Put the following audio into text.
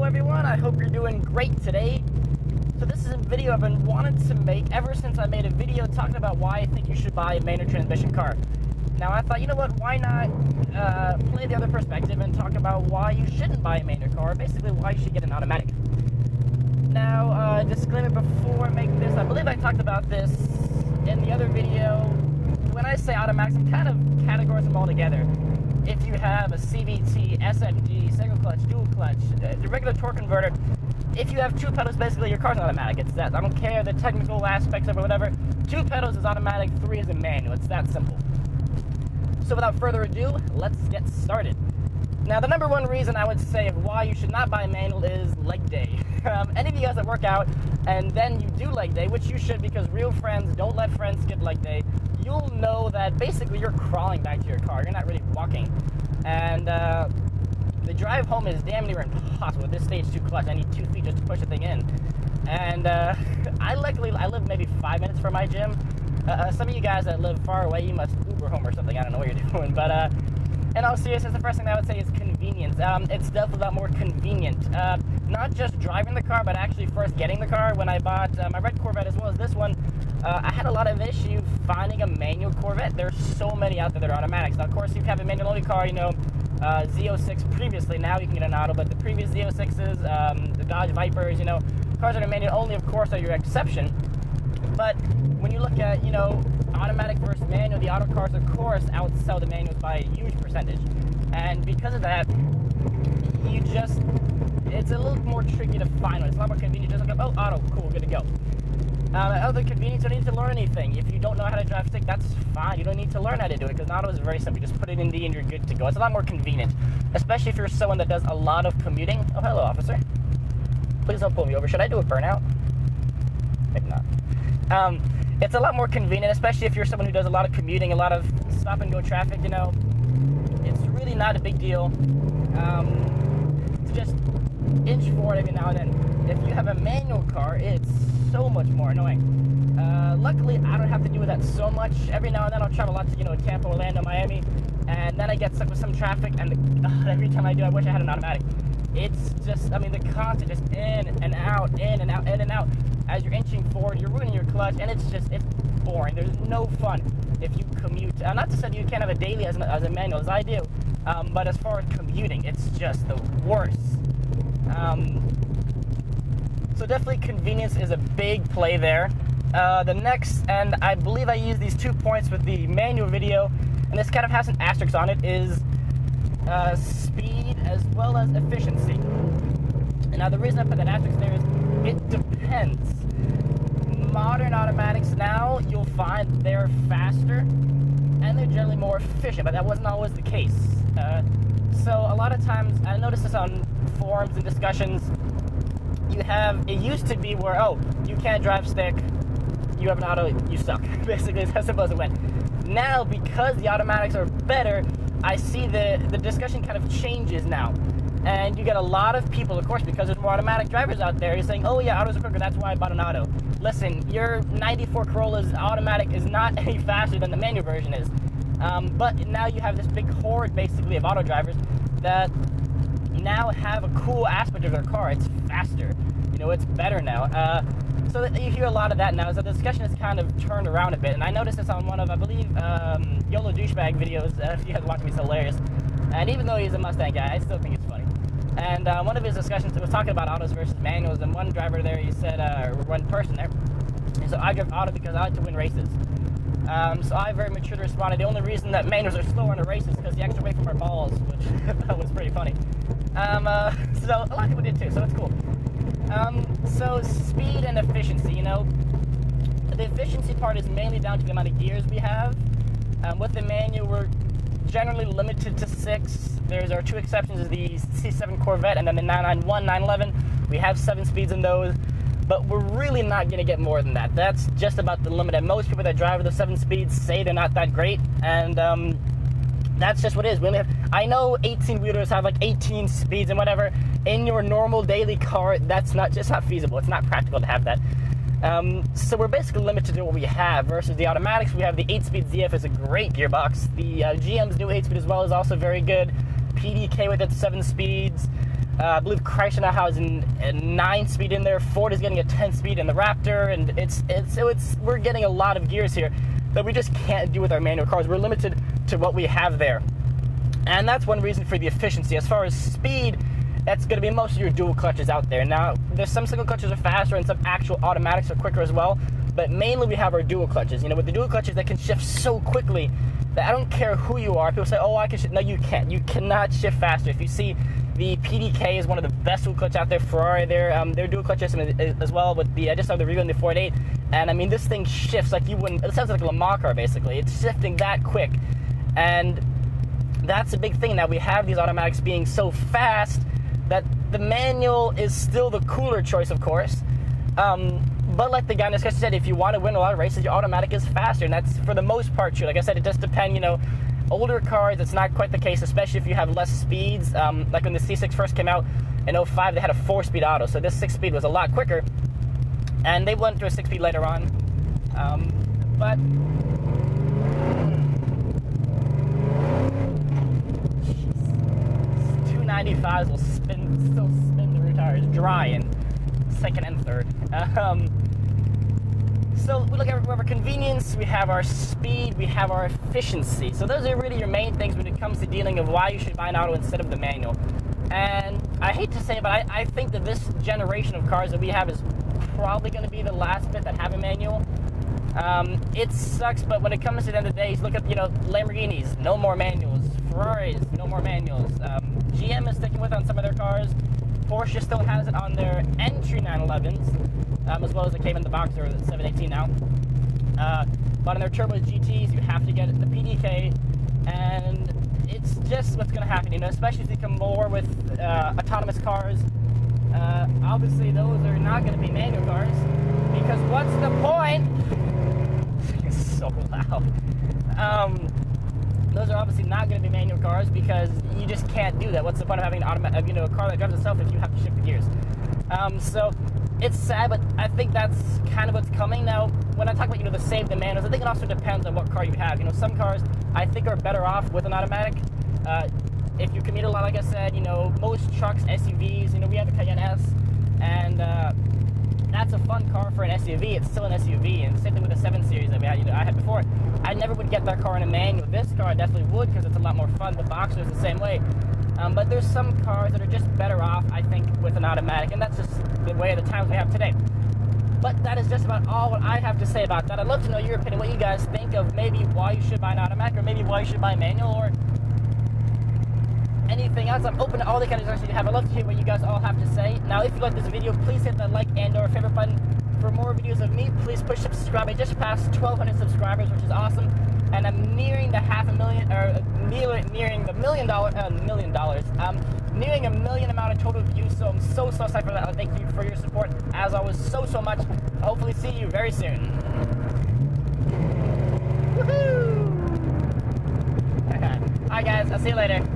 Hello everyone, I hope you're doing great today. So this is a video I've been wanting to make ever since I made a video talking about why I think you should buy a manual transmission car. Now I thought, you know what, why not play the other perspective and talk about why you shouldn't buy a manual car, basically why you should get an automatic. Now, disclaimer before I make this, I believe I talked about this in the other video. When I say automatics, I'm kind of categorizing them all together. If you have a CVT, SMG, single clutch, dual clutch, the regular torque converter, if you have two pedals, basically your car's an automatic. It's that. I don't care the technical aspects of it or whatever. Two pedals is automatic, three is a manual. It's that simple. So without further ado, let's get started. Now, the number one reason I would say of why you should not buy a manual is leg day. Any of you guys that work out and then you do leg day, which you should because real friends don't let friends skip leg day, you'll know that basically you're crawling back to your car. You're not really walking. And the drive home is damn near impossible. With this stage 2 clutch, I need 2 feet just to push the thing in. And I live maybe 5 minutes from my gym. Some of you guys that live far away, you must Uber home or something. I don't know what you're doing. But in all seriousness, the first thing I would say is convenience. It's definitely a lot more convenient. Not just driving the car, but actually first getting the car. When I bought my red Corvette as well as this one, I had a lot of issue finding a manual Corvette. There's so many out there that are automatics. Now, of course, if you have a manual only car, you know, Z06 previously, now you can get an auto, but the previous Z06s, the Dodge Vipers, you know, cars that are manual only, of course, are your exception. But when you look at, you know, automatic versus manual, the auto cars, of course, outsell the manuals by a huge percentage. And because of that, it's a little more tricky to find one. It's a lot more convenient. Just like, oh, auto, cool, good to go. Other convenience, you don't need to learn anything. If you don't know how to drive stick, that's fine. You don't need to learn how to do it because auto is very simple. You just put it in D and you're good to go. It's a lot more convenient, especially if you're someone that does a lot of commuting. Oh, hello, officer. Please don't pull me over. Should I do a burnout? Maybe not. It's a lot more convenient, especially if you're someone who does a lot of commuting, a lot of stop-and-go traffic, you know. It's really not a big deal to just inch forward every now and then. If you have a manual car, it's so much more annoying. Luckily, I don't have to deal with that so much. Every now and then, I'll travel a lot to, you know, Tampa, Orlando, Miami, and then I get stuck with some traffic, and every time I do, I wish I had an automatic. It's just, I mean, the constant just in and out, in and out, in and out. As you're inching forward, you're ruining your clutch, and it's boring. There's no fun if you commute. Not to say you can't have a daily as a manual, as I do, but as far as commuting, it's just the worst. So definitely convenience is a big play there. The next, and I believe I used these 2 points with the manual video, and this kind of has an asterisk on it, is speed as well as efficiency. And now the reason I put that asterisk there is it depends. Modern automatics now, you'll find they're faster and they're generally more efficient, but that wasn't always the case. So a lot of times, I noticed this on forums and discussions, it used to be where, oh, you can't drive stick, you have an auto, you suck. Basically, it's as simple as it went. Now, because the automatics are better, I see the discussion kind of changes now. And you get a lot of people, of course, because there's more automatic drivers out there, you're saying, oh yeah, autos are quicker, that's why I bought an auto. Listen, your 94 Corolla's automatic is not any faster than the manual version is. But now you have this big horde, basically, of auto drivers that now have a cool aspect of their car. It's faster. You know, it's better now. So you hear a lot of that now. So the discussion has kind of turned around a bit. And I noticed this on one of, I believe, YOLO Douchebag videos. If you guys watch me, it's hilarious. And even though he's a Mustang guy, I still think it's funny. And one of his discussions was talking about autos versus manuals, and one driver there, he said, or one person there, he said, I drive auto because I like to win races. So I very maturely responded, the only reason that manuals are slower in a race is because the extra weight from our balls, which that was pretty funny. So a lot of people did too, so it's cool. So speed and efficiency, you know, the efficiency part is mainly down to the amount of gears we have. With the manual, we're generally limited to 6. There's our 2 exceptions, is the C7 Corvette and then the 991, 911. We have 7 speeds in those, but we're really not going to get more than that. That's just about the limit. And most people that drive with the 7 speeds say they're not that great, and that's just what it is. We only have, I know 18-wheelers have like 18 speeds and whatever. In your normal daily car, that's not feasible. It's not practical to have that. So we're basically limited to what we have versus the automatics. We have the 8-speed ZF is a great gearbox. The GM's new 8-speed as well is also very good. PDK with its 7 speeds. I believe Chrysler now has a 9-speed in there. Ford is getting a 10-speed in the Raptor, and we're getting a lot of gears here that we just can't do with our manual cars. We're limited to what we have there. And that's one reason for the efficiency. As far as speed, that's going to be most of your dual clutches out there. Now, there's some single clutches are faster and some actual automatics are quicker as well, but mainly we have our dual clutches. You know, with the dual clutches, they can shift so quickly that I don't care who you are. People say, oh, I can shift. No, you can't. You cannot shift faster. If you see, the PDK is one of the best dual clutch out there. Ferrari, their dual clutch system as well. With I just saw the review on the 488, and I mean, this thing shifts like you wouldn't. It sounds like a Le Mans car, basically. It's shifting that quick, and that's a big thing. Now we have these automatics being so fast that the manual is still the cooler choice, of course. But like the guy in this case said, if you want to win a lot of races, your automatic is faster, and that's for the most part true. Like I said, it does depend, you know. Older cars, it's not quite the case, especially if you have less speeds. Like when the C6 first came out in 05, they had a 4-speed auto, so this 6-speed was a lot quicker, and they went to a 6-speed later on. But 295s will still spin the rear tires dry in second and third. So we look at our convenience, we have our speed, we have our efficiency. So those are really your main things when it comes to dealing of why you should buy an auto instead of the manual. And I hate to say it, but I think that this generation of cars that we have is probably going to be the last bit that have a manual. It sucks, but when it comes to the end of the day, look at, you know, Lamborghinis, no more manuals. Ferraris, no more manuals. GM is sticking with it on some of their cars. Porsche still has it on their entry 911s. As well as it came in the Boxer, the 718 now. But on their Turbo GTs, you have to get the PDK, and it's just what's going to happen, you know, especially if you come more with autonomous cars. Obviously, those are not going to be manual cars, because what's the point? It's so loud. Those are obviously not going to be manual cars because you just can't do that. What's the point of having an automatic, you know, a car that drives itself if you have to shift the gears? So it's sad, but I think that's kind of what's coming. Now, when I talk about, you know, the save the manuals, I think it also depends on what car you have. You know, some cars I think are better off with an automatic. If you commute a lot, like I said, you know, most trucks, SUVs, you know, we have the Cayenne S, and that's a fun car for an SUV. It's still an SUV, and same thing with the 7 Series that I had before. I never would get that car in a manual. This car I definitely would because it's a lot more fun. The Boxer is the same way. But there's some cars that are just better off, I think, with an automatic, and that's just the way of the times we have today. But that is just about all what I have to say about that. I'd love to know your opinion, what you guys think of maybe why you should buy an automatic, or maybe why you should buy a manual, or anything else. I'm open to all the kind of discussions you have. I'd love to hear what you guys all have to say. Now, if you like this video, please hit that like and or favorite button. For more videos of me, please push subscribe. I just passed 1,200 subscribers, which is awesome. And I'm nearing the nearing the $1 million. Nearing a million amount of total views, so I'm so excited for that. Thank you for your support, as always, so much. I'll hopefully see you very soon. Woohoo! Alright guys, I'll see you later.